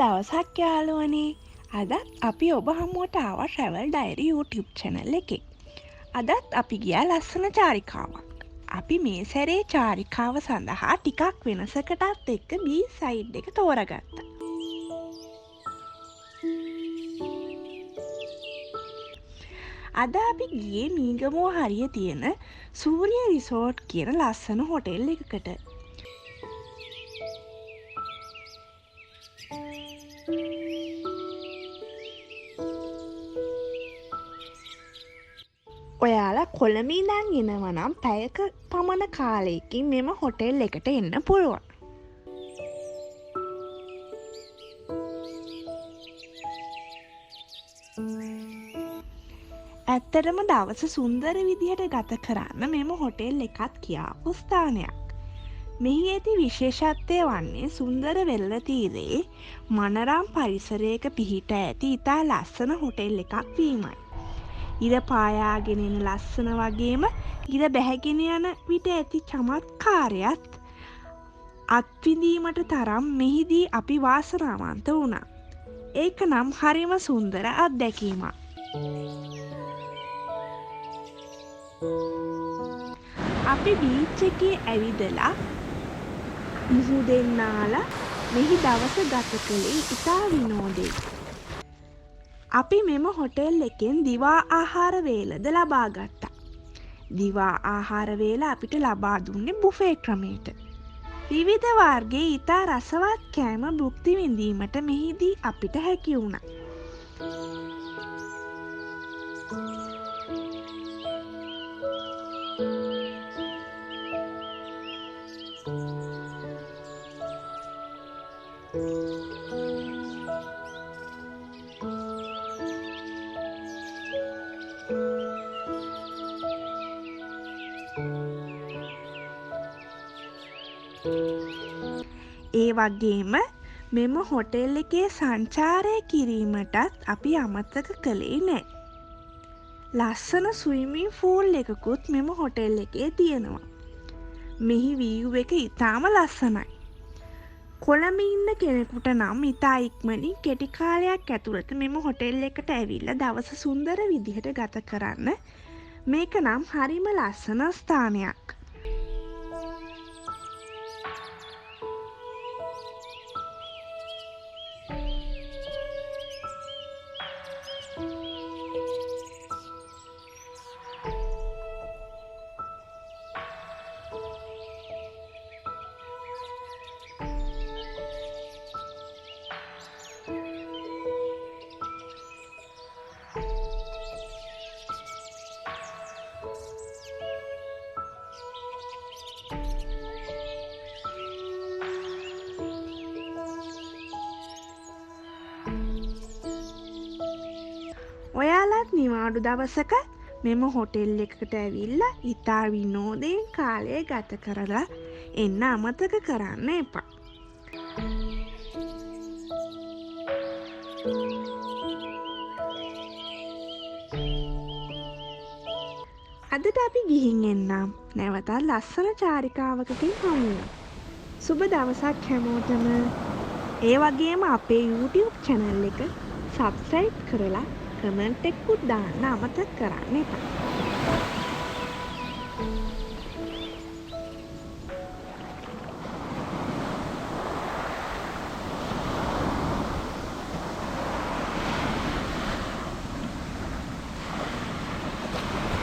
දවසක් යාළුවනේ. අදත් අපි ඔබ හමුවට ආවා ට්‍රැවල් ඩයරි YouTube channel එකේ. අදත් අපි ගියා ලස්සන චාරිකාවක්. අපි මේ සැරේ චාරිකාව සඳහා ටිකක් වෙනසකටත් එක්ක බී සයිඩ් එක තෝරගත්තා. අද අපි ගියේ මීගමුව හරිය තියෙන සූරිය රිසෝට් කියන ලස්සන හොටෙල් එකකට. ඔයාලා කොළඹ ඉඳන් එනවා නම් පැයක පමණ කාලයකින් මෙම හොටෙල් එකට එන්න පුළුවන්. ඇත්තටම දවස සුන්දර විදිහට ගත කරන්න මෙම හොටෙල් එකත් කියාපු ස්ථානයක්. මෙහි ඇති විශේෂත්වය වන්නේ සුන්දර වෙල්ල තීරයේ මනරම් පරිසරයක පිහිට ඇති ඉතා ලස්සන හොටෙල් එකක් වීමයි. ඉර පායාගෙන එන ලස්සන වගේම ඉර බැහැගෙන යන විට ඇති චමත්කාරයත් අත්විඳීමට තරම් මෙහිදී අපි වාසනාවන්ත වුණා. ඒක නම් හරිම සුන්දර අත්දැකීමක්. අපි බීච් එකේ ඇවිදලා මුහුදෙන් නාලා මෙහි දවස ගත කළේ ඉතා විනෝදෙයි. අපි මෙම හොටෙල් එකෙන් දිවා ආහාර වේලද ලබා ගත්තා. දිවා ආහාර වේල අපිට ලබා දුන්නේ බුෆේ ක්‍රමයට. විවිධ වර්ගයේ ඉතා රසවත් කෑම භුක්ති විඳීමට මෙහිදී අපිට හැකි වුණා. ඒ වගේම මෙම හොටෙල් එකේ සංචාරය කිරීමටත් අපි අමතක කළේ නෑ. ලස්සන ස්විමින් ෆූල් එකකුත් මෙම හොටෙල් එකේ තියෙනවා. මෙහි වීව් එක ඉතාම ලස්සනයි. කොළඹ ඉන්න කෙනෙකුට නම් ඉතා ඉක්මනින් කෙටි කාලයක් ඇතුළත මෙම හොටෙල් එකට ඇවිල්ලා දවස සුන්දර විදිහට ගත කරන්න මේක නම් හරිම ලස්සන ස්ථානයක්. ඔයාලත් නිවාඩු දවසක මෙම හොටෙල් එකකට ඇවිල්ලා ඉතා විනෝදයෙන් කාලය ගත කරලා එන්න අමතක කරන්න එපා. අදට අපි ගිහින් එන්නම්. නැවතත් ලස්සන චාරිකාවකකින් හමුවෙමු. සුබ දවසක් හැමෝටම. ඒ වගේම අපේ YouTube channel එක subscribe කරලා කමෙන්ට් එකකුත් දාන්න අමතක කරන්න එපා.